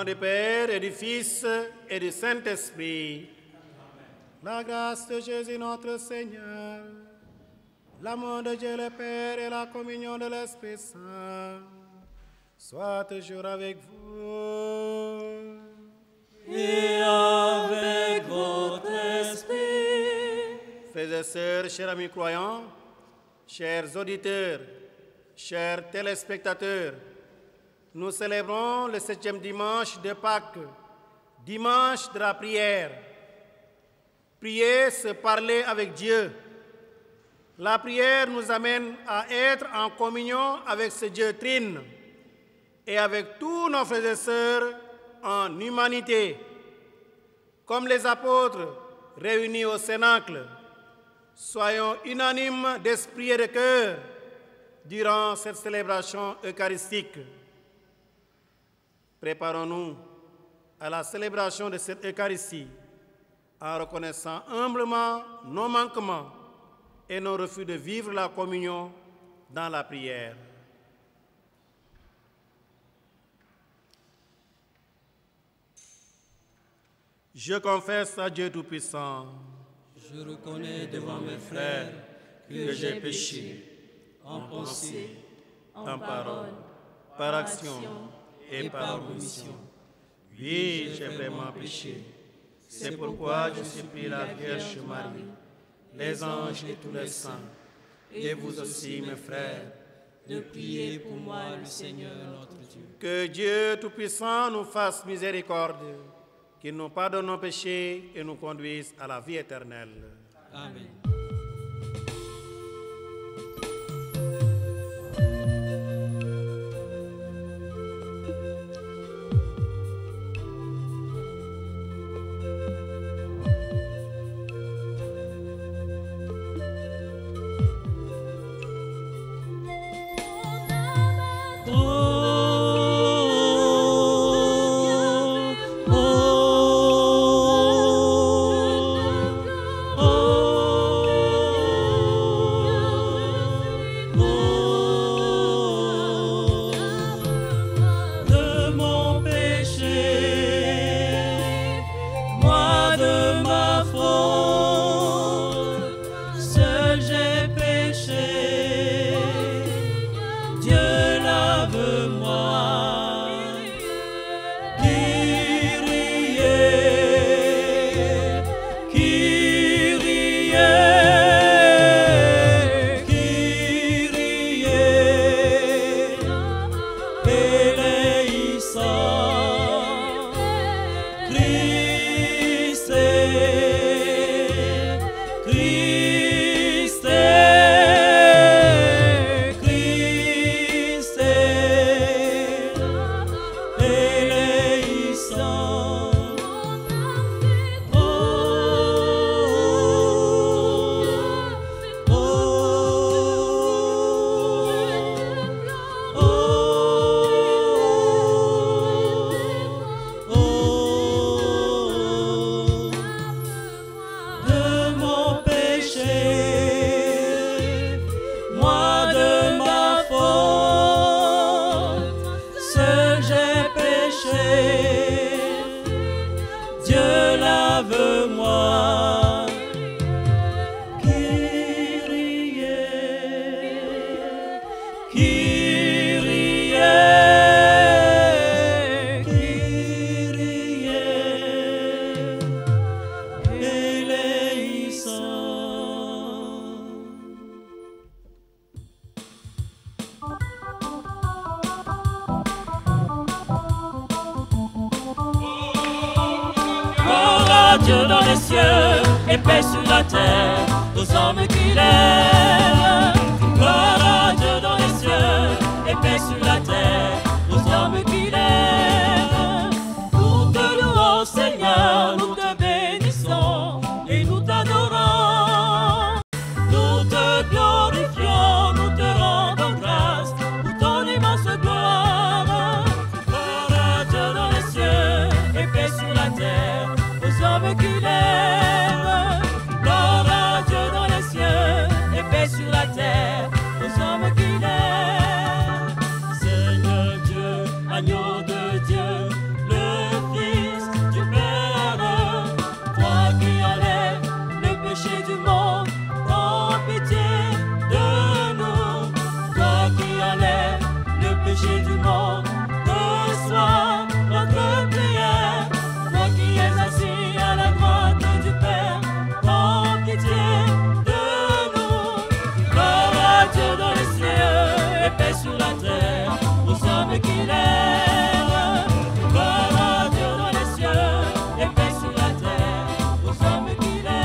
du Père et du Fils et du Saint-Esprit. La grâce de Jésus notre Seigneur, l'amour de Dieu le Père et la communion de l'Esprit Saint soient toujours avec vous. Et avec votre esprit. Frères et sœurs, chers amis croyants, chers auditeurs, chers téléspectateurs, nous célébrons le 7e dimanche de Pâques, dimanche de la prière. Prier, c'est parler avec Dieu. La prière nous amène à être en communion avec ce Dieu trine et avec tous nos frères et sœurs en humanité. Comme les apôtres réunis au Cénacle, soyons unanimes d'esprit et de cœur durant cette célébration eucharistique. Préparons-nous à la célébration de cette Eucharistie en reconnaissant humblement nos manquements et nos refus de vivre la communion dans la prière. Je confesse à Dieu Tout-Puissant. Je reconnais devant mes frères que j'ai péché en pensée, en parole, par action et par omission. Oui, j'ai vraiment péché. C'est pourquoi je supplie la Vierge Marie, les anges et tous les saints, et vous aussi, mes frères, de prier pour moi le Seigneur notre Dieu. Que Dieu Tout-Puissant nous fasse miséricorde, qu'il nous pardonne nos péchés et nous conduise à la vie éternelle. Amen. Dieu dans les cieux et paix sur la terre aux hommes qui l'aiment. Gloire à Dieu dans les cieux et paix sur la terre aux hommes qui l'aiment. Nous te louons, Seigneur, nous te bénissons et nous t'adorons. Nous te glorifions, nous te rendons grâce pour ton immense gloire. Gloire à Dieu dans les cieux et paix sur la terre aux hommes qui l'aiment. Gloire à Dieu dans les cieux et paix sur la terre péchés du monde. Reçois notre prière, toi qui es assis à la droite du Père. Prends pitié de nous. Gloire à Dieu dans les cieux et paix sur la terre aux hommes qui l'aiment. Gloire à Dieu dans les cieux et paix sur la terre aux hommes qui l'aiment.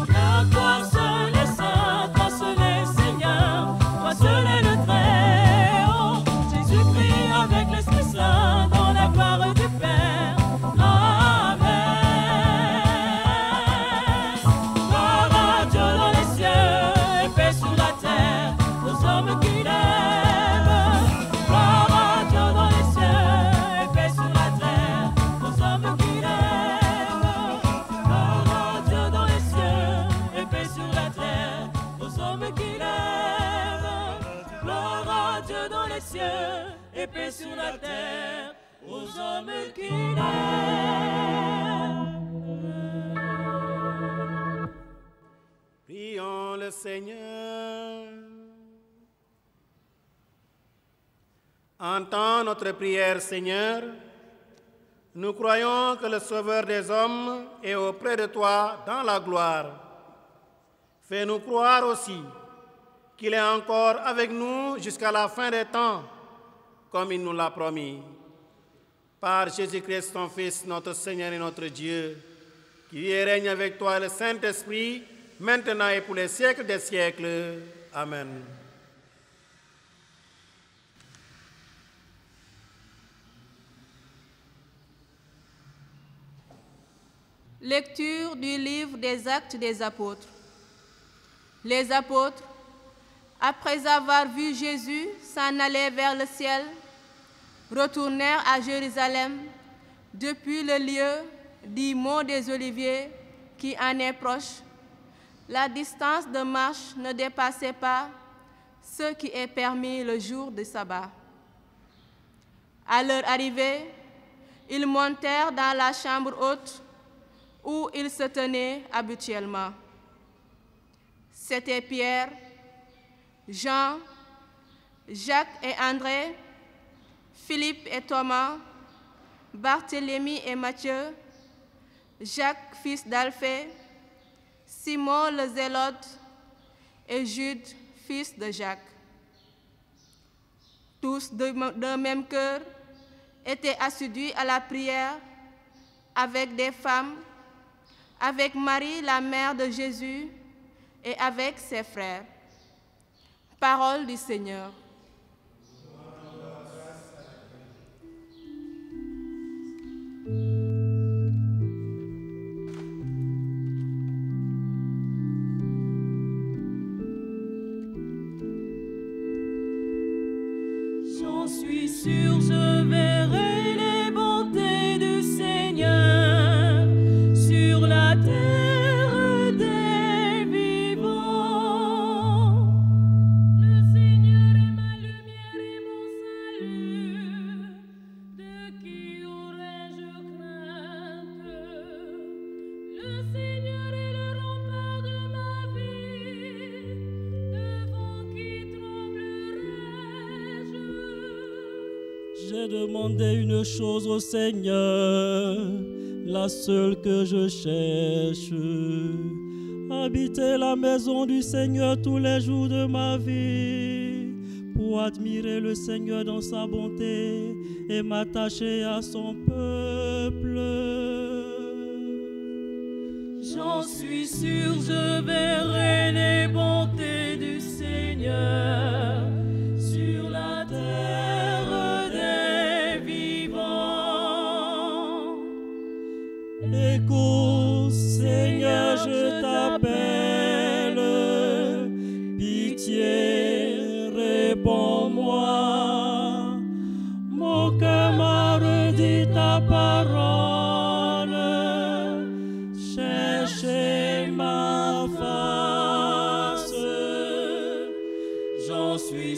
Car toi seul est saint, toi seul est Seigneur, toi seul est le Très-Haut. Jésus-Christ avec l'Esprit Saint dans la gloire du Père. Amen. Gloire à Dieu dans les cieux et paix sur la terre aux hommes qui l'aiment. Gloire à Dieu dans les cieux et paix sur la terre aux hommes qui l'aiment. Gloire à Dieu dans les cieux et paix sur la terre aux hommes qui l'aiment. Gloire à Dieu dans les cieux et paix sur la terre aux hommes qui l'aiment. Prions le Seigneur. Entends notre prière, Seigneur. Nous croyons que le Sauveur des hommes est auprès de toi dans la gloire. Fais-nous croire aussi qu'il est encore avec nous jusqu'à la fin des temps, comme il nous l'a promis. Par Jésus-Christ, ton Fils, notre Seigneur et notre Dieu, qui vit et règne avec toi le Saint-Esprit, maintenant et pour les siècles des siècles. Amen. Lecture du livre des Actes des Apôtres. Les apôtres, après avoir vu Jésus s'en aller vers le ciel, retournèrent à Jérusalem depuis le lieu dit Mont des Oliviers qui en est proche. La distance de marche ne dépassait pas ce qui est permis le jour du sabbat. À leur arrivée, ils montèrent dans la chambre haute où ils se tenaient habituellement. C'étaient Pierre, Jean, Jacques et André, Philippe et Thomas, Barthélemy et Matthieu, Jacques, fils d'Alphée, Simon le Zélote et Jude, fils de Jacques. Tous d'un même cœur étaient assidus à la prière avec des femmes, avec Marie, la mère de Jésus, et avec ses frères. Parole du Seigneur. J'en suis sûr, je verrai les bontés du Seigneur sur la terre des vivants. Le Seigneur est ma lumière et mon salut, de qui aurais-je crainte? Le Seigneur est le rempart de ma vie, devant qui tremblerai-je? J'ai demandé une chose au Seigneur, la seule que je cherche, habiter la maison du Seigneur tous les jours de ma vie, pour admirer le Seigneur dans sa bonté et m'attacher à son peuple. J'en suis sûr, je verrai les bontés du Seigneur sur la terre des vivants. Écoute, Seigneur, je t'appelle, pitié, réponds-moi. Mon cœur m'a redit ta parole, cherchez ma face. J'en suis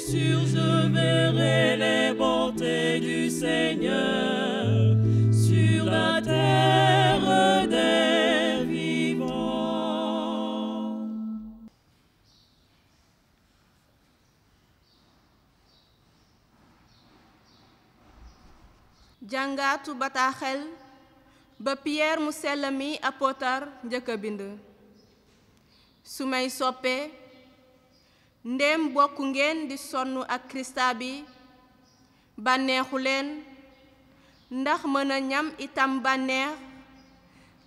Seigneur, sur la terre des vivants. jàngaatu bataaxel ba Pierre mu sell mi apôtar njëkk a bind. su may soppe ndéem bokk ngeen di sonn ak Kirista bi bànneexu leen ndax mën a ñam itam bànneex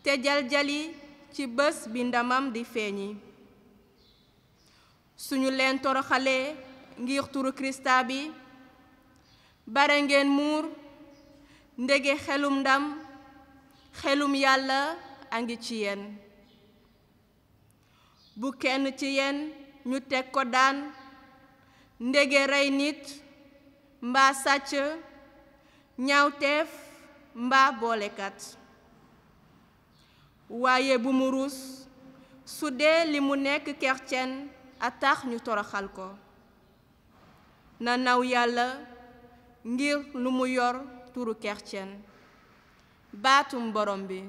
te jaljali ci bés bi ndamam di feeñi. suñu leen toroxalee ngir turu Kirista bi bare ngeen muur ndege xelum ndam xelum Yàlla a ngi ci yéen. bu kenn ci yéen ñu teg ko daan ndege rey nit mbaa sàcc ñaawteef mbaa boolekat. waaye bu mu ruus su dee li mu nekk kercen a tax ñu toroxal ko. na naw Yàlla ngir lu mu yor turu kercen. baatum borom bi.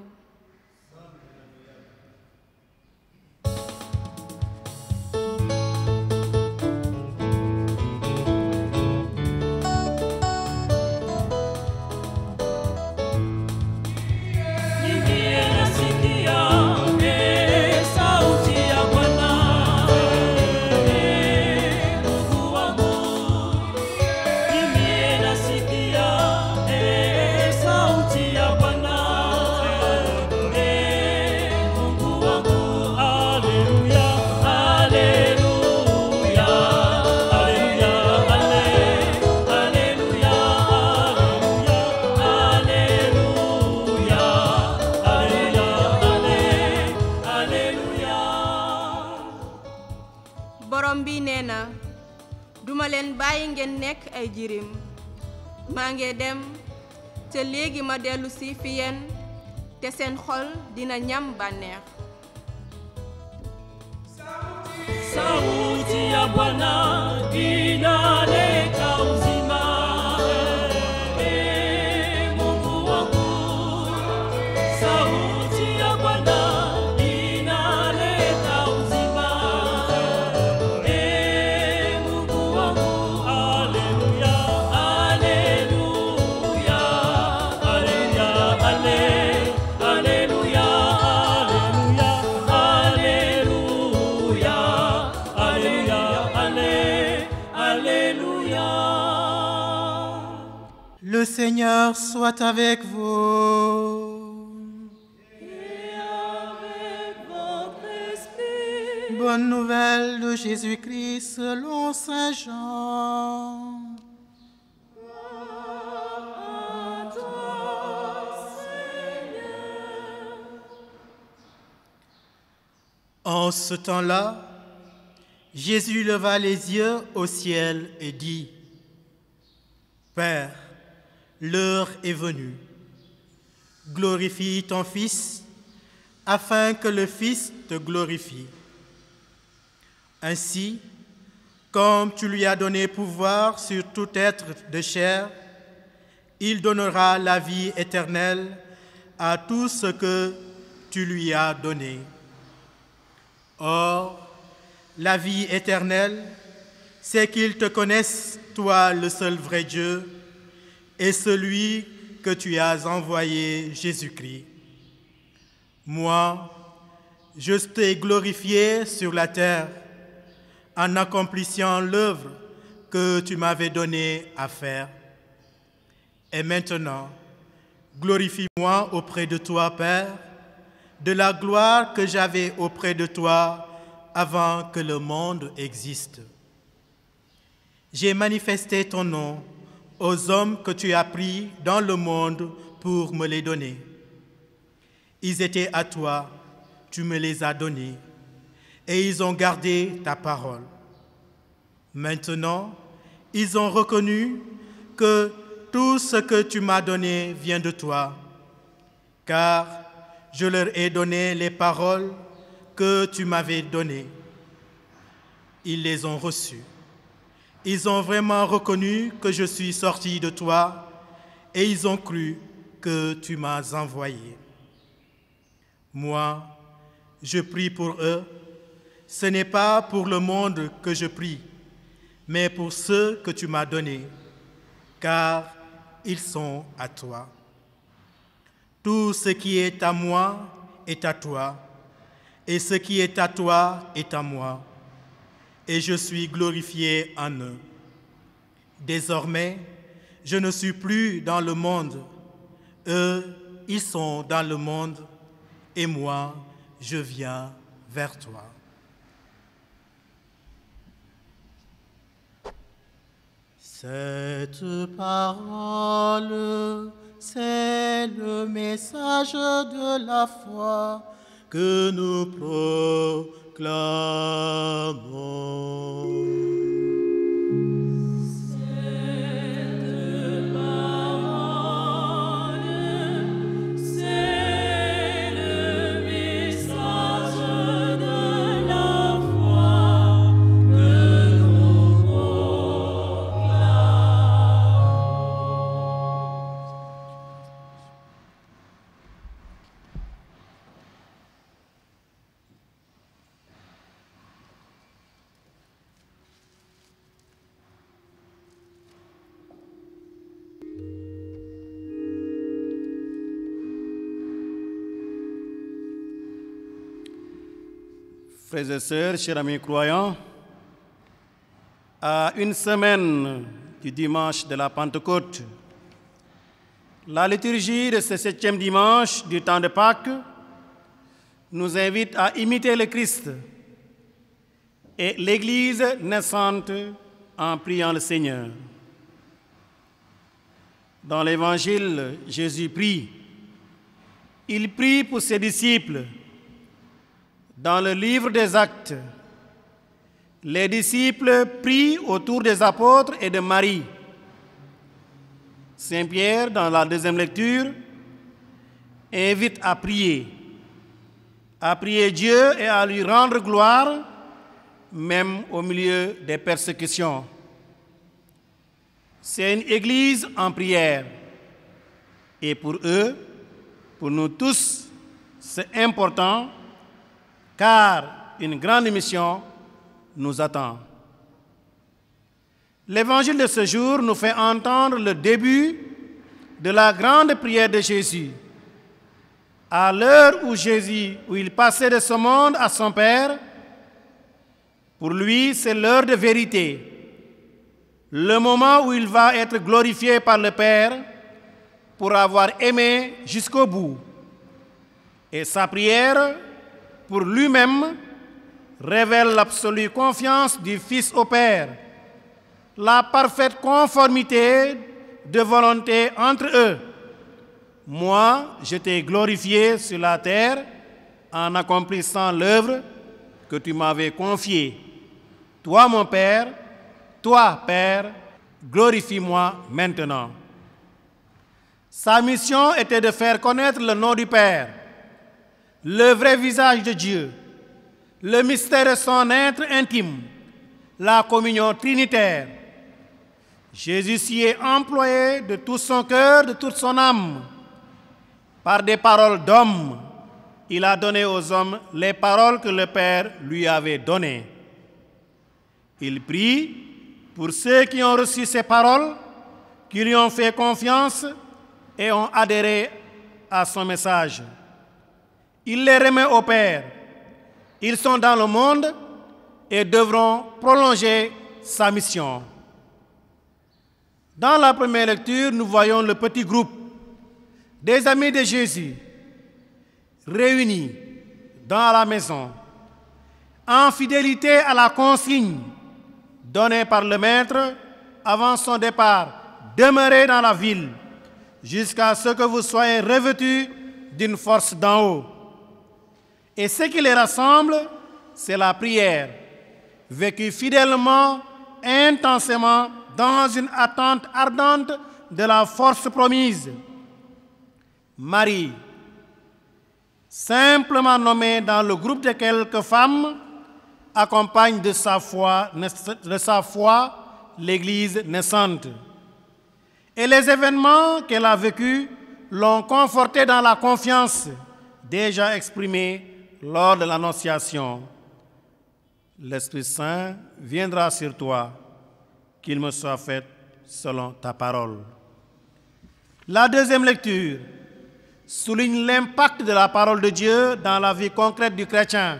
duma leen bàyyi ngeen nekk ay jirim maa ngi dem te léegi ma dellu si fi yéen te seen xol dina ñam bànneex. Sauti ya Bwana inaleta uzima, Mungu wangu. Sauti ya Bwana inaleta uzima, Mungu wangu. Haleluya, haleluya, haleluya, haleluya, haleluya, haleluya. Le Seigneur soit avec vous. Et avec votre esprit. Bonne nouvelle de Jésus-Christ selon Saint Jean. À toi, Seigneur. En ce temps-là, Jésus leva les yeux au ciel et dit, « Père, l'heure est venue. Glorifie ton Fils, afin que le Fils te glorifie. Ainsi, comme tu lui as donné pouvoir sur tout être de chair, il donnera la vie éternelle à tout ce que tu lui as donné. Or, la vie éternelle, c'est qu'ils te connaissent, toi le seul vrai Dieu, et celui que tu as envoyé, Jésus-Christ. Moi, je t'ai glorifié sur la terre en accomplissant l'œuvre que tu m'avais donnée à faire. Et maintenant, glorifie-moi auprès de toi, Père, de la gloire que j'avais auprès de toi avant que le monde existe. J'ai manifesté ton nom aux hommes que tu as pris dans le monde pour me les donner. Ils étaient à toi, tu me les as donnés, et ils ont gardé ta parole. Maintenant, ils ont reconnu que tout ce que tu m'as donné vient de toi, car je leur ai donné les paroles que tu m'avais données. Ils les ont reçues. Ils ont vraiment reconnu que je suis sorti de toi et ils ont cru que tu m'as envoyé. Moi, je prie pour eux. Ce n'est pas pour le monde que je prie, mais pour ceux que tu m'as donnés, car ils sont à toi. Tout ce qui est à moi est à toi, et ce qui est à toi est à moi, et je suis glorifié en eux. Désormais, je ne suis plus dans le monde. Eux, ils sont dans le monde, et moi, je viens vers toi. Cette parole, c'est le message de la foi que nous proclamons. Frères et sœurs, chers amis croyants, à une semaine du dimanche de la Pentecôte, la liturgie de ce 7e dimanche du temps de Pâques nous invite à imiter le Christ et l'Église naissante en priant le Seigneur. Dans l'Évangile, Jésus prie. Il prie pour ses disciples. Dans le livre des Actes, les disciples prient autour des apôtres et de Marie. Saint Pierre, dans la deuxième lecture, invite à prier Dieu et à lui rendre gloire, même au milieu des persécutions. C'est une église en prière. Et pour eux, pour nous tous, c'est important, car une grande mission nous attend. L'évangile de ce jour nous fait entendre le début de la grande prière de Jésus. À l'heure où il passait de ce monde à son Père, pour lui, c'est l'heure de vérité, le moment où il va être glorifié par le Père pour avoir aimé jusqu'au bout. Et sa prière, pour lui-même, révèle l'absolue confiance du Fils au Père, la parfaite conformité de volonté entre eux. Moi, je t'ai glorifié sur la terre en accomplissant l'œuvre que tu m'avais confiée. Toi, mon Père, toi, Père, glorifie-moi maintenant. Sa mission était de faire connaître le nom du Père, le vrai visage de Dieu, le mystère de son être intime, la communion trinitaire. Jésus s'y est employé de tout son cœur, de toute son âme. Par des paroles d'homme, il a donné aux hommes les paroles que le Père lui avait données. Il prie pour ceux qui ont reçu ces paroles, qui lui ont fait confiance et ont adhéré à son message. Il les remet au Père. Ils sont dans le monde et devront prolonger sa mission. Dans la première lecture, nous voyons le petit groupe des amis de Jésus réunis dans la maison, en fidélité à la consigne donnée par le Maître avant son départ. Demeurez dans la ville jusqu'à ce que vous soyez revêtus d'une force d'en haut. Et ce qui les rassemble, c'est la prière, vécue fidèlement, intensément, dans une attente ardente de la force promise. Marie, simplement nommée dans le groupe de quelques femmes, accompagne de sa foi l'Église naissante. Et les événements qu'elle a vécus l'ont confortée dans la confiance déjà exprimée lors de l'Annonciation. L'Esprit Saint viendra sur toi, qu'il me soit fait selon ta parole. La deuxième lecture souligne l'impact de la parole de Dieu dans la vie concrète du chrétien.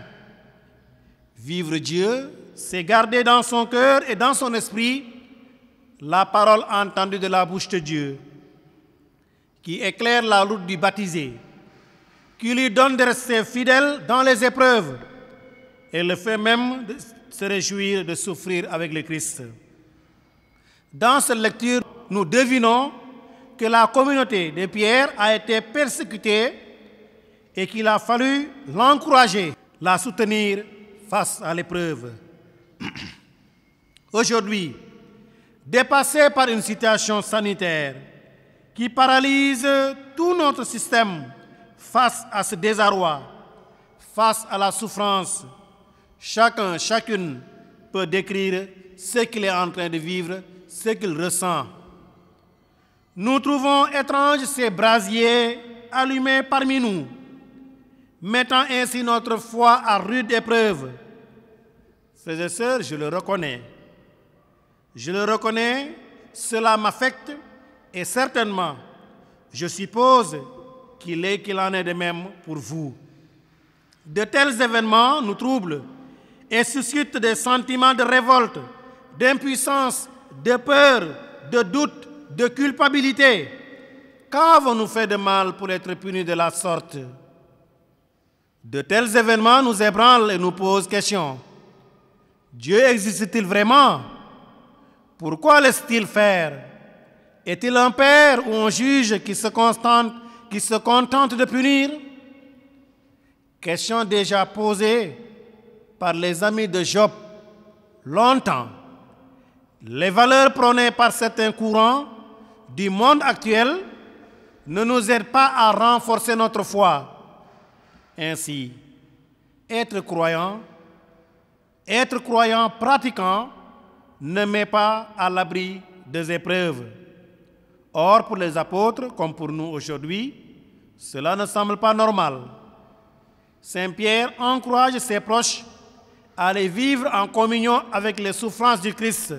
Vivre Dieu, c'est garder dans son cœur et dans son esprit la parole entendue de la bouche de Dieu, qui éclaire la route du baptisé, qui lui donne de rester fidèle dans les épreuves et le fait même de se réjouir de souffrir avec le Christ. Dans cette lecture, nous devinons que la communauté de Pierre a été persécutée et qu'il a fallu l'encourager, la soutenir face à l'épreuve. Aujourd'hui, dépassés par une situation sanitaire qui paralyse tout notre système face à ce désarroi, face à la souffrance, chacun, chacune peut décrire ce qu'il est en train de vivre, ce qu'il ressent. Nous trouvons étranges ces brasiers allumés parmi nous, mettant ainsi notre foi à rude épreuve. Frères et sœurs, je le reconnais. Je le reconnais, cela m'affecte et certainement, je suppose qu'il en est de même pour vous. De tels événements nous troublent et suscitent des sentiments de révolte, d'impuissance, de peur, de doute, de culpabilité. Qu'avons-nous fait de mal pour être punis de la sorte? De tels événements nous ébranlent et nous posent question. Dieu existe-t-il vraiment? Pourquoi laisse-t-il faire? Est-il un père ou un juge qui se contente de punir? Question déjà posée par les amis de Job longtemps. Les valeurs prônées par certains courants du monde actuel ne nous aident pas à renforcer notre foi. Ainsi, être croyant pratiquant ne met pas à l'abri des épreuves. Or, pour les apôtres, comme pour nous aujourd'hui, cela ne semble pas normal. Saint Pierre encourage ses proches à les vivre en communion avec les souffrances du Christ.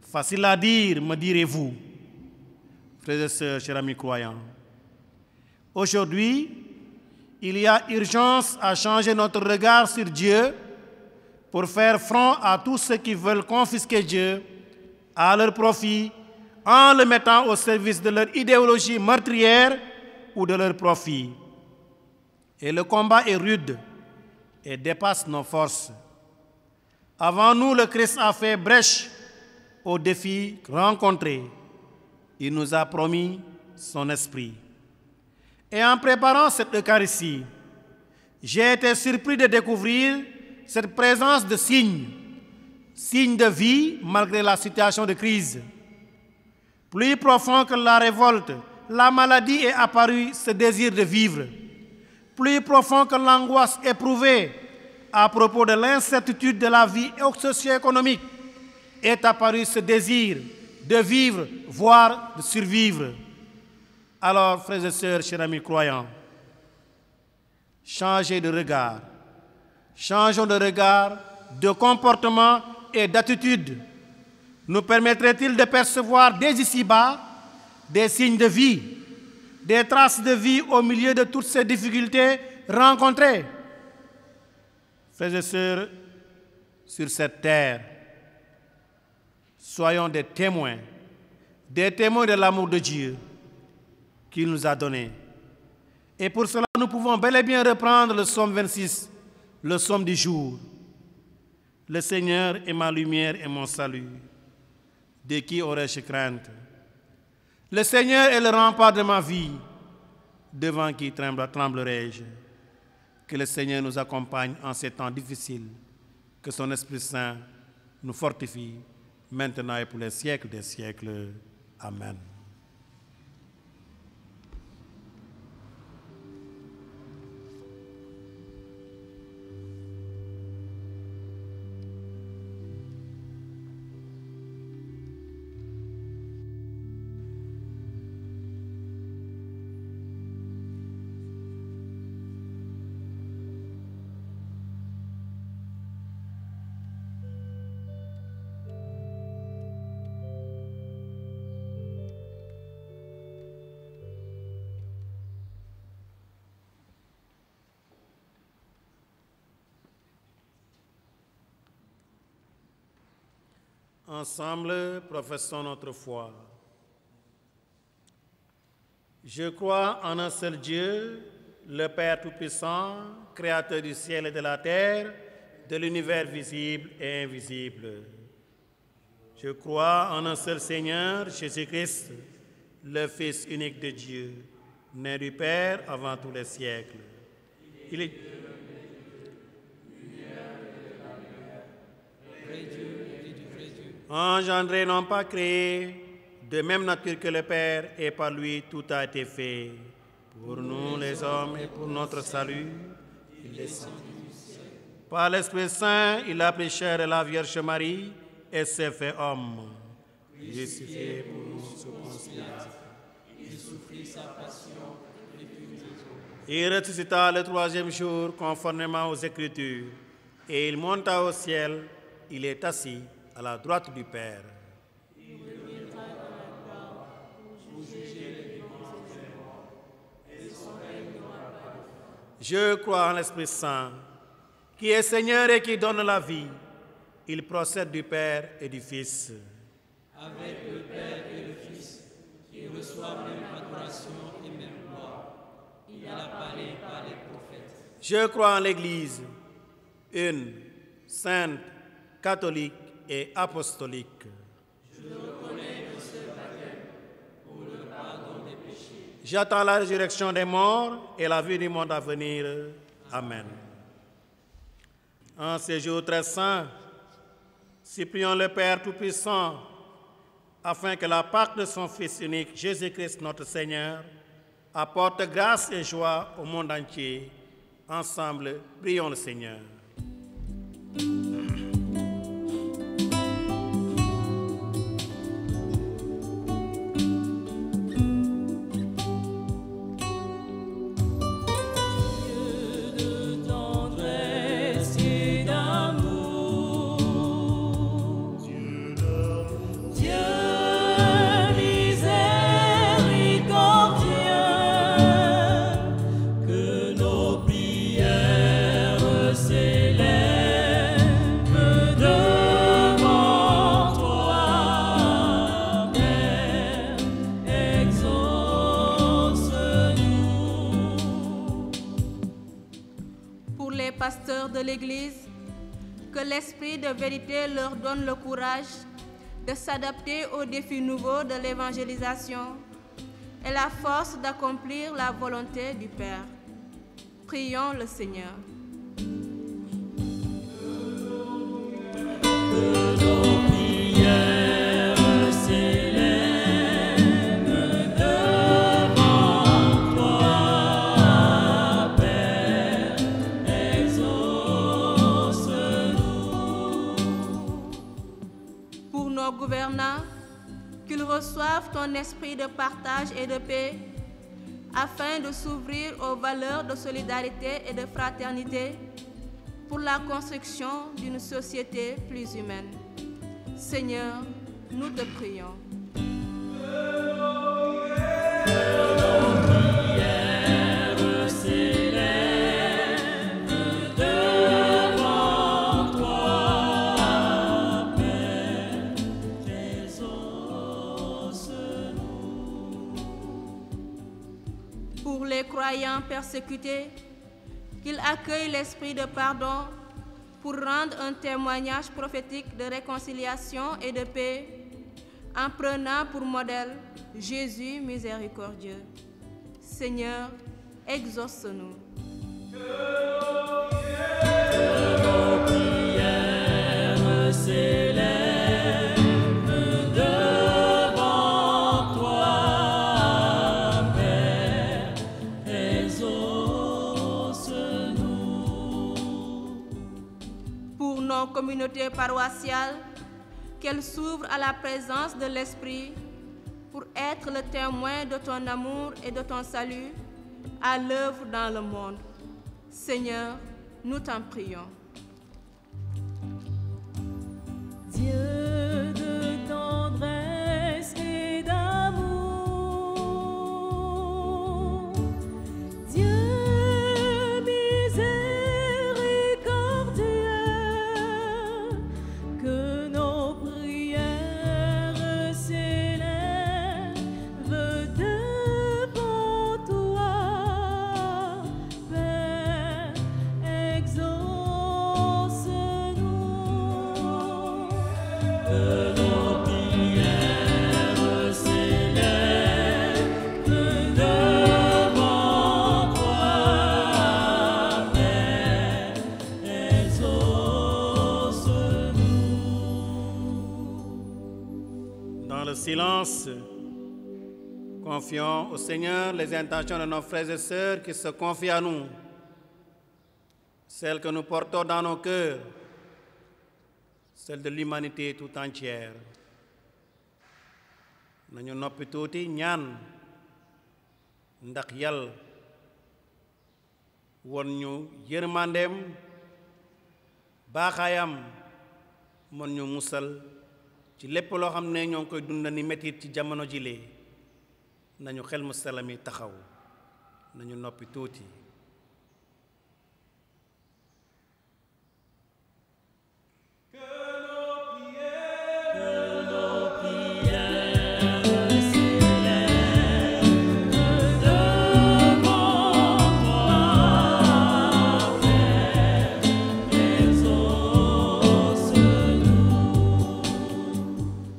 Facile à dire, me direz-vous, frères et sœurs, chers amis croyants. Aujourd'hui, il y a urgence à changer notre regard sur Dieu pour faire front à tous ceux qui veulent confisquer Dieu à leur profit en le mettant au service de leur idéologie meurtrière ou de leur profit. Et le combat est rude et dépasse nos forces. Avant nous, le Christ a fait brèche aux défis rencontrés. Il nous a promis son esprit. Et en préparant cette Eucharistie, j'ai été surpris de découvrir cette présence de signes de vie malgré la situation de crise. Plus profond que la révolte, la maladie est apparue ce désir de vivre. Plus profond que l'angoisse éprouvée à propos de l'incertitude de la vie socio-économique, est apparu ce désir de vivre, voire de survivre. Alors, frères et sœurs, chers amis croyants, changez de regard. Changeons de regard, de comportement et d'attitude. Nous permettrait-il de percevoir dès ici-bas des signes de vie, des traces de vie au milieu de toutes ces difficultés rencontrées? Frères et sœurs, sur cette terre, soyons des témoins de l'amour de Dieu qu'il nous a donné. Et pour cela, nous pouvons bel et bien reprendre le psaume 26, le psaume du jour. Le Seigneur est ma lumière et mon salut. De qui aurais-je crainte? Le Seigneur est le rempart de ma vie. Devant qui tremblerai-je? Que le Seigneur nous accompagne en ces temps difficiles. Que son Esprit Saint nous fortifie, maintenant et pour les siècles des siècles. Amen. Ensemble, professons notre foi. Je crois en un seul Dieu, le Père Tout-Puissant, Créateur du ciel et de la terre, de l'univers visible et invisible. Je crois en un seul Seigneur, Jésus-Christ, le Fils unique de Dieu, né du Père avant tous les siècles. Il est engendré, non pas créé, de même nature que le Père, et par lui tout a été fait. Pour nous les hommes et pour notre salut, il descend du ciel. Par l'Esprit Saint, il a pris chair de la Vierge Marie et s'est fait homme. Crucifié pour nous sous Ponce Pilate, il souffrit sa passion et fut détruit. Il ressuscita le troisième jour conformément aux Écritures, et il monta au ciel, il est assis à la droite du Père. Il reviendra dans la gloire pour juger les vivants et les morts, et son règne n'aura pas de fin. Je crois en l'Esprit Saint, qui est Seigneur et qui donne la vie. Il procède du Père et du Fils. Avec le Père et le Fils, qui reçoivent même adoration et même gloire. Il a parlé par les prophètes. Je crois en l'Église, une, sainte, catholique et apostolique. Je reconnais le seul baptême pour le pardon des péchés. J'attends la résurrection des morts et la vie du monde à venir. Amen. En ces jours très saints, supplions le Père Tout-Puissant, afin que la Pâque de son Fils unique, Jésus-Christ notre Seigneur, apporte grâce et joie au monde entier. Ensemble, prions le Seigneur. Pasteurs de l'Église, que l'Esprit de vérité leur donne le courage de s'adapter aux défis nouveaux de l'évangélisation et la force d'accomplir la volonté du Père. Prions le Seigneur. Gouvernants, qu'ils reçoivent ton esprit de partage et de paix, afin de s'ouvrir aux valeurs de solidarité et de fraternité pour la construction d'une société plus humaine. Seigneur, nous te prions. Croyants persécutés, qu'ils accueillent l'esprit de pardon pour rendre un témoignage prophétique de réconciliation et de paix en prenant pour modèle Jésus miséricordieux. Seigneur, exauce-nous. Nos prières s'élèvent devant toi, Père, exauce-nous. Pour nos communautés paroissiales, qu'elles s'ouvrent à la présence de l'Esprit pour être le témoin de ton amour et de ton salut à l'œuvre dans le monde. Seigneur, nous t'en prions. Dieu de tendresse et d'amour, Dieu miséricordieux, que nos prières silence, confions au Seigneur les intentions de nos frères et sœurs qui se confient à nous, celles que nous portons dans nos cœurs, celles de l'humanité tout entière. nañu noppi tuuti ñaan ndax Yàlla won ñu yërmandeem baaxaayam mën ñu musal ci lépp loo xam ne ñoo ngi koy dund ni metit ci jamono jile nañu xel mu sell mi taxaw nañu noppi tuuti.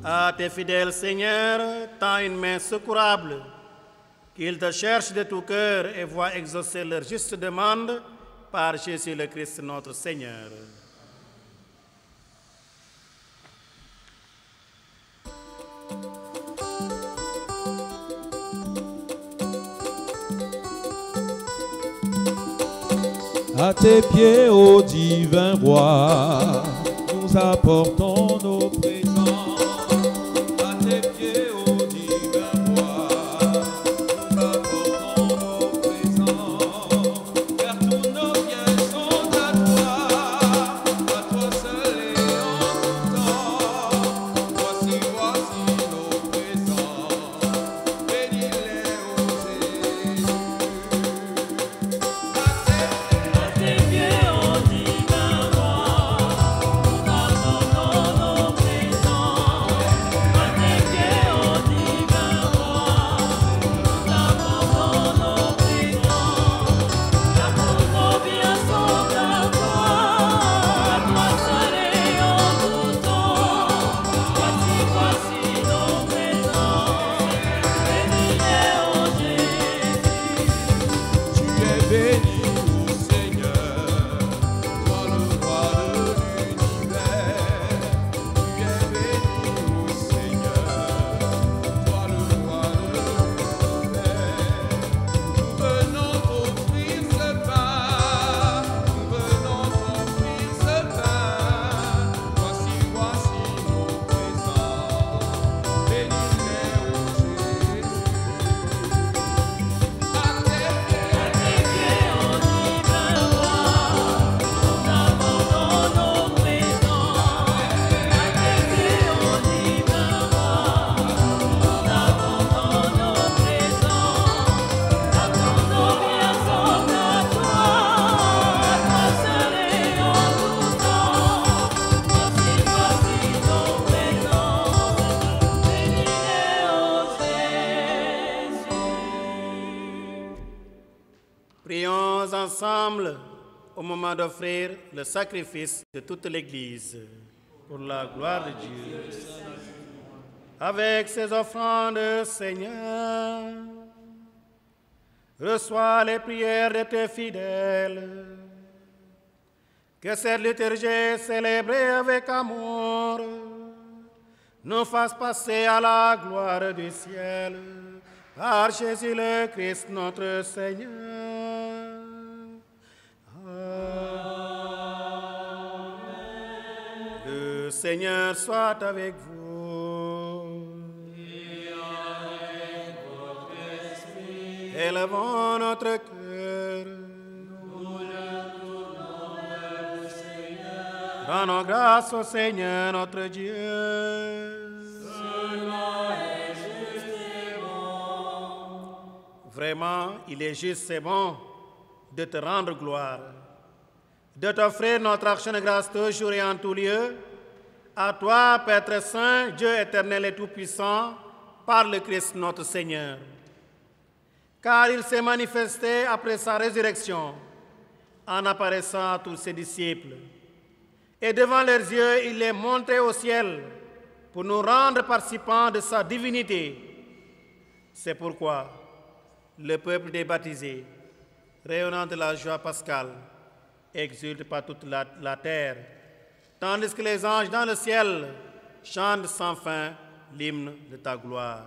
À tes fidèles, Seigneur, tends une main secourable, qu'ils te cherchent de tout cœur et voient exaucer leur juste demande par Jésus le Christ notre Seigneur. À tes pieds, ô divin roi, nous apportons nos présents. À tes pieds, ô divin roi, nous apportons nos présents. Car tous nos biens sont à toi seul et en tout temps. Voici nos présents, bénis-les, ô Jésus. Prions ensemble au moment d'offrir le sacrifice de toute l'Église pour la gloire de Dieu. Avec ces offrandes, Seigneur, reçois les prières de tes fidèles. Que cette liturgie célébrée avec amour nous fasse passer à la gloire du ciel. Par Jésus le Christ notre Seigneur. Amen. Le Seigneur soit avec vous. Et avec votre esprit. Élevons notre cœur. Nous le tournons vers le Seigneur. Rendons grâce au Seigneur notre Dieu. Vraiment, il est juste et bon de te rendre gloire, de t'offrir notre action de grâce toujours et en tout lieu, à toi, Père très saint, Dieu éternel et tout-puissant, par le Christ notre Seigneur. Car il s'est manifesté après sa résurrection, en apparaissant à tous ses disciples. Et devant leurs yeux, il est monté au ciel pour nous rendre participants de sa divinité. C'est pourquoi le peuple des baptisés, rayonnant de la joie pascale, exulte par toute la terre, tandis que les anges dans le ciel chantent sans fin l'hymne de ta gloire.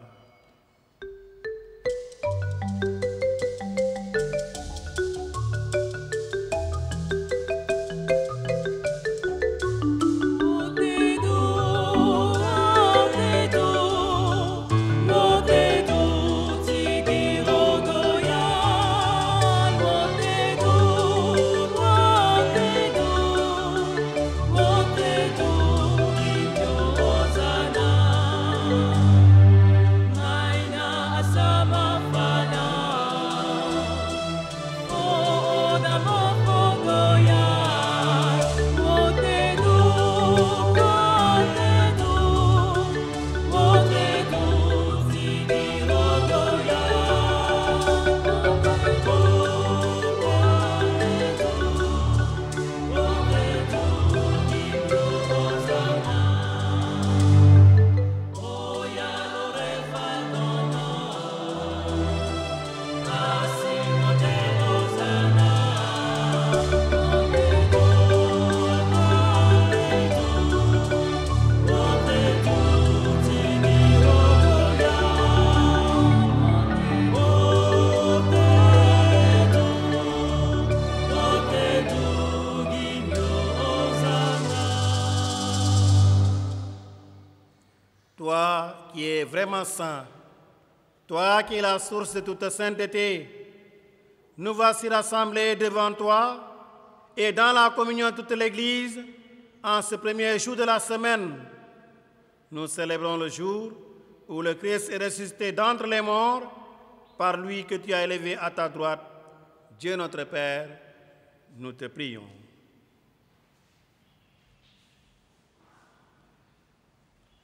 Toi qui es vraiment saint, toi qui es la source de toute sainteté, nous voici rassemblés devant toi et dans la communion de toute l'Église, en ce premier jour de la semaine, nous célébrons le jour où le Christ est ressuscité d'entre les morts, par lui que tu as élevé à ta droite. Dieu notre Père, nous te prions.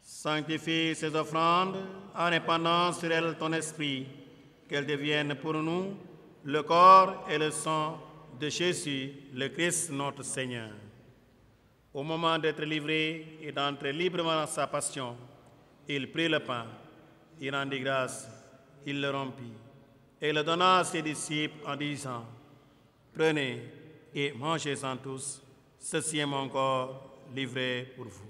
Sanctifie ces offrandes en répandant sur elles ton esprit, qu'elles deviennent pour nous le corps et le sang de Jésus, le Christ notre Seigneur. Au moment d'être livré et d'entrer librement dans sa passion, il prit le pain, il rendit grâce, il le rompit et le donna à ses disciples en disant: Prenez et mangez-en tous, ceci est mon corps livré pour vous.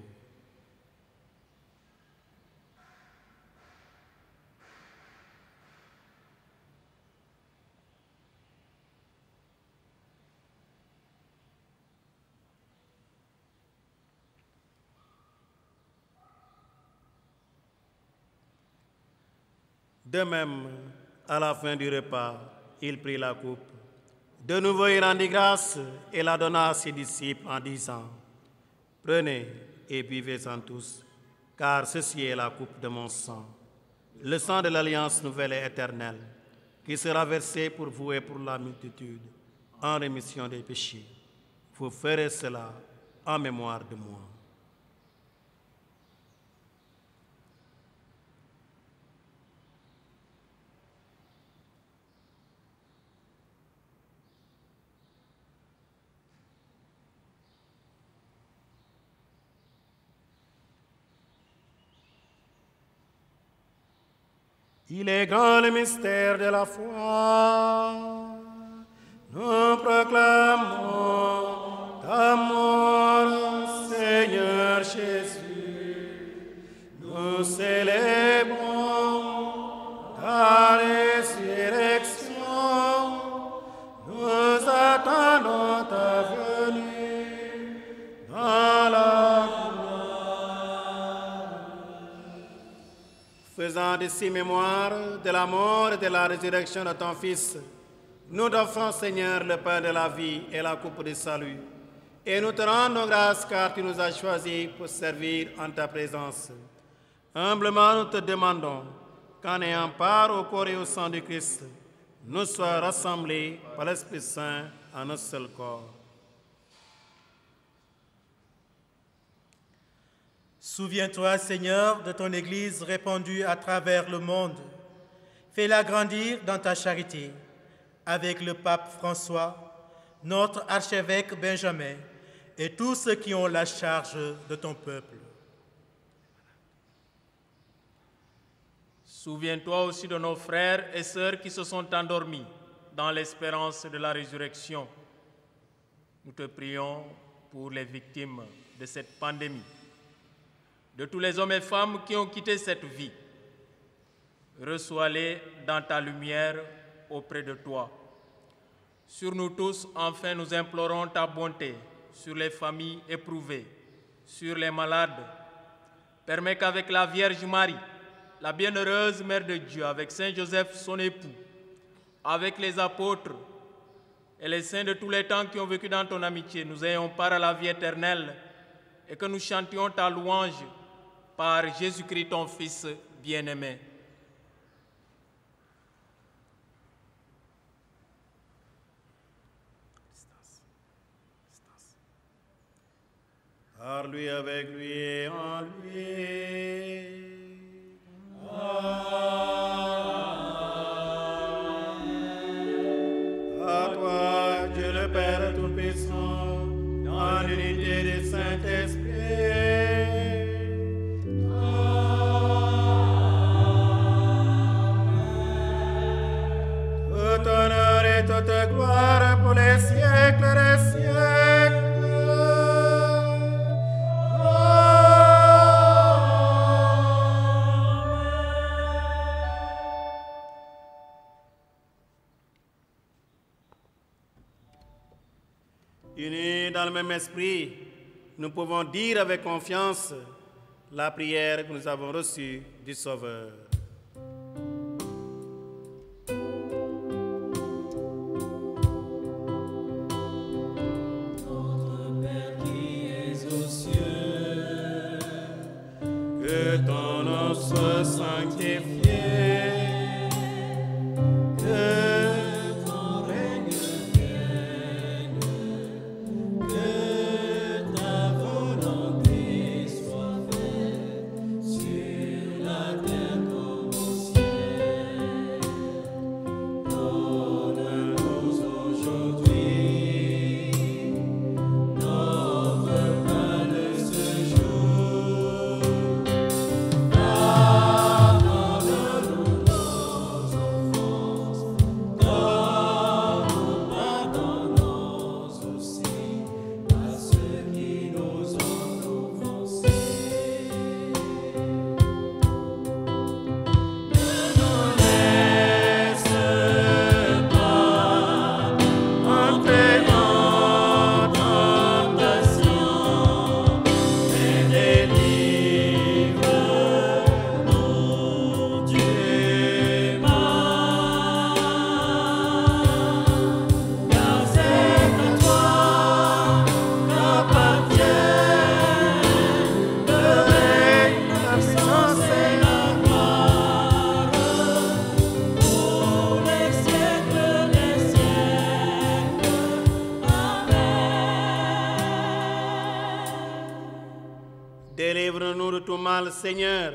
De même, à la fin du repas, il prit la coupe. De nouveau, il rendit grâce et la donna à ses disciples en disant: Prenez et buvez-en tous, car ceci est la coupe de mon sang, le sang de l'alliance nouvelle et éternelle, qui sera versé pour vous et pour la multitude, en rémission des péchés. Vous ferez cela en mémoire de moi. Il est grand le mystère de la foi. Nous proclamons ta mort, Seigneur Jésus. Nous célébrons ta résurrection. Nous attendons ta venue dans la faisant ici mémoire de la mort et de la résurrection de ton Fils, nous t'offrons, Seigneur, le pain de la vie et la coupe du salut. Et nous te rendons grâce car tu nous as choisis pour servir en ta présence. Humblement, nous te demandons qu'en ayant part au corps et au sang du Christ, nous soyons rassemblés par l'Esprit Saint en un seul corps. Souviens-toi, Seigneur, de ton Église répandue à travers le monde. Fais-la grandir dans ta charité, avec le pape François, notre archevêque Benjamin et tous ceux qui ont la charge de ton peuple. Souviens-toi aussi de nos frères et sœurs qui se sont endormis dans l'espérance de la résurrection. Nous te prions pour les victimes de cette pandémie, de tous les hommes et femmes qui ont quitté cette vie. Reçois-les dans ta lumière auprès de toi. Sur nous tous, enfin, nous implorons ta bonté, sur les familles éprouvées, sur les malades. Permets qu'avec la Vierge Marie, la bienheureuse Mère de Dieu, avec Saint Joseph, son époux, avec les apôtres et les saints de tous les temps qui ont vécu dans ton amitié, nous ayons part à la vie éternelle et que nous chantions ta louange par Jésus-Christ, ton Fils bien-aimé. Par lui, avec lui et en lui. À toi, Dieu le Père Tout-Puissant, dans l'unité du Saint-Esprit. Tout honneur et toute gloire pour les siècles des siècles. Unis dans le même esprit, nous pouvons dire avec confiance la prière que nous avons reçue du Sauveur. Notre Père qui es aux cieux, Que ton nom soit sanctifié, que ton règne vienne, que ta volonté soit faite sur la terre comme au ciel. Donne-nous aujourd'hui notre pain de ce jour. Pardonne-nous nos offenses, comme nous pardonnons aussi à ceux qui nous ont offensés. Ne nous laisse pas entrer en tentation, mais délivre-nous du mal. Car c'est à toi qu'appartient le règne, la puissance et la gloire pour les siècles des siècles. Amen. Délivre-nous de tout mal, Seigneur.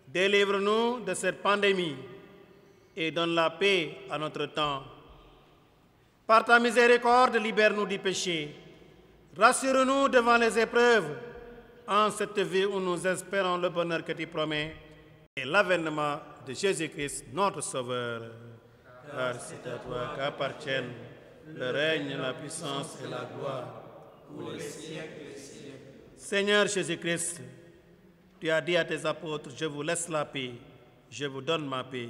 Délivre-nous de cette pandémie et donne la paix à notre temps. Par ta miséricorde, libère-nous du péché. Rassure-nous devant les épreuves en cette vie où nous espérons le bonheur que tu promets et l'avènement de Jésus-Christ, notre Sauveur. Car c'est à toi qu'appartiennent le règne, la puissance et la gloire pour les siècles des siècles. Seigneur Jésus-Christ, tu as dit à tes apôtres, je vous laisse la paix, je vous donne ma paix.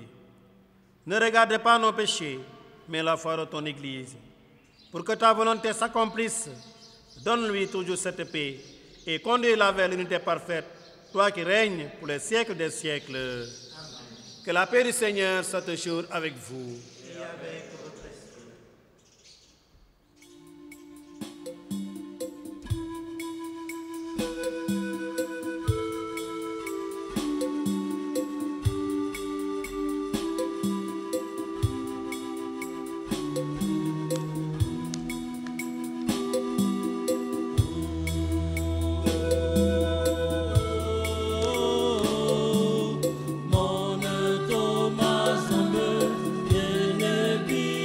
Ne regarde pas nos péchés, mais la foi de ton Église. Pour que ta volonté s'accomplisse, donne-lui toujours cette paix et conduis-la vers l'unité parfaite, toi qui règnes pour les siècles des siècles. Que la paix du Seigneur soit toujours avec vous. Mon Thomas, bien-aimé.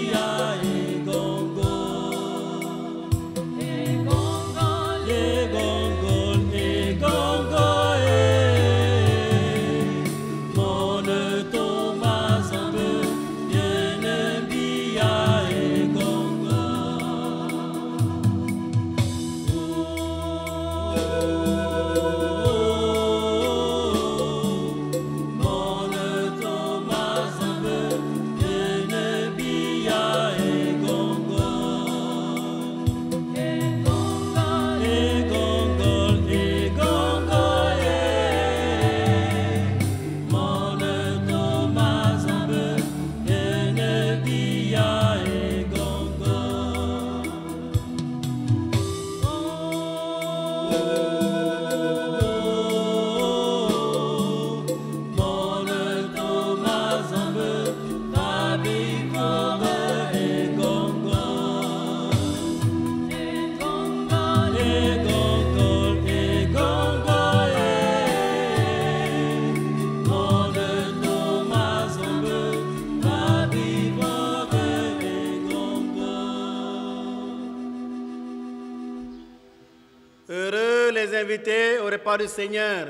invités au repas du Seigneur.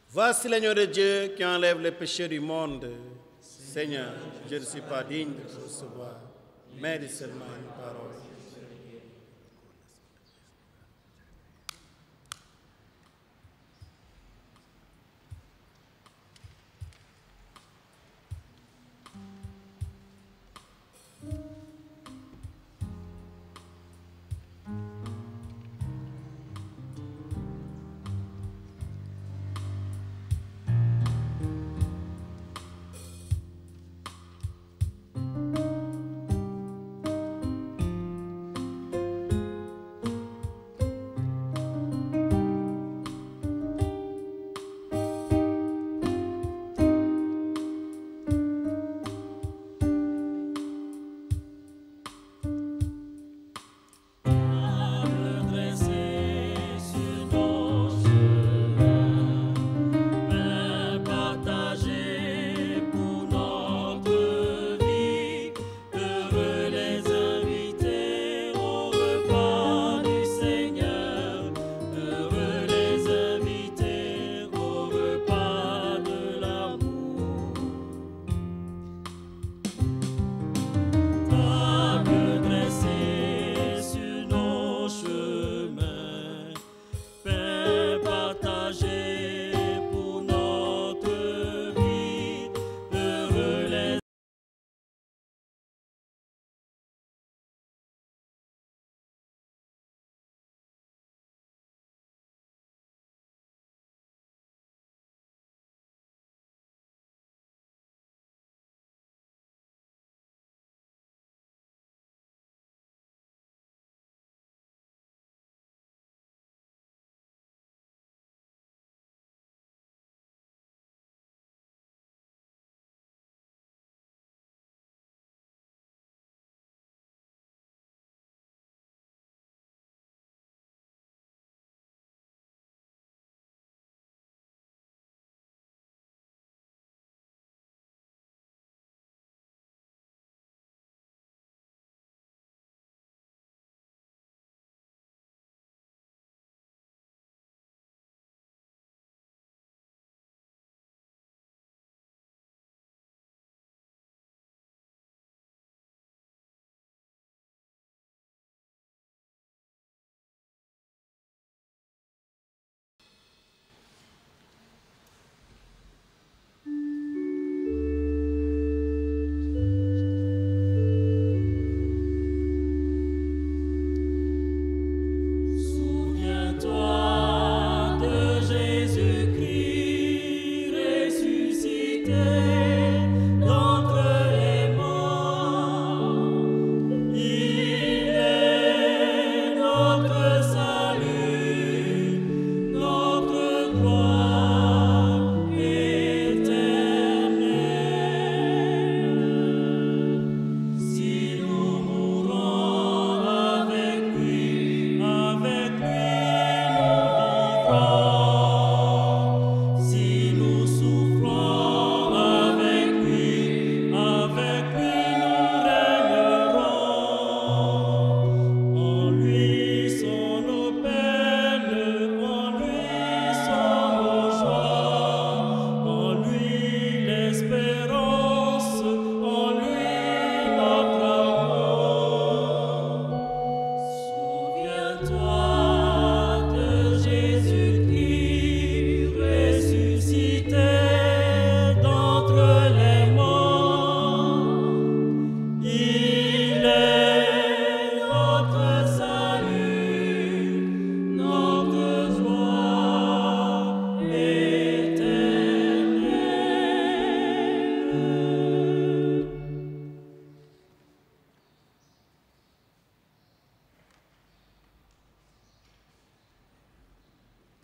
Voici l'agneau de Dieu qui enlève les péchés du monde. Seigneur, je ne suis pas digne de te recevoir, mais dis seulement une parole.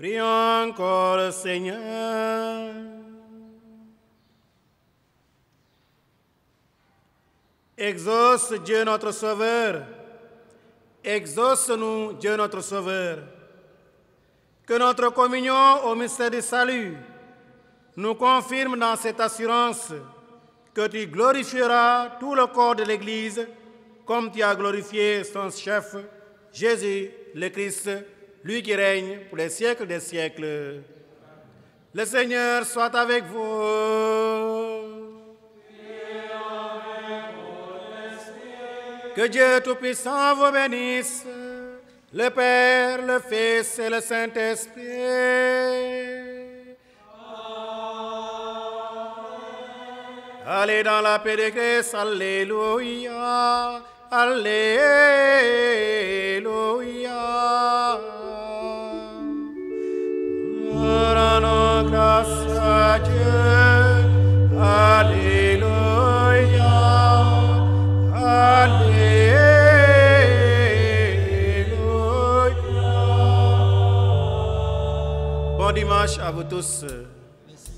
Prions encore le Seigneur. Exauce Dieu notre Sauveur. Exauce-nous Dieu notre Sauveur. Que notre communion au mystère du salut nous confirme dans cette assurance que tu glorifieras tout le corps de l'Église comme tu as glorifié son chef, Jésus le Christ, lui qui règne pour les siècles des siècles. Le Seigneur soit avec vous. Que Dieu Tout-Puissant vous bénisse, le Père, le Fils et le Saint-Esprit. Allez dans la paix de Christ, alléluia, alléluia. Rendons grâce à Dieu, alléluia, alléluia. Bon dimanche à vous tous. Merci.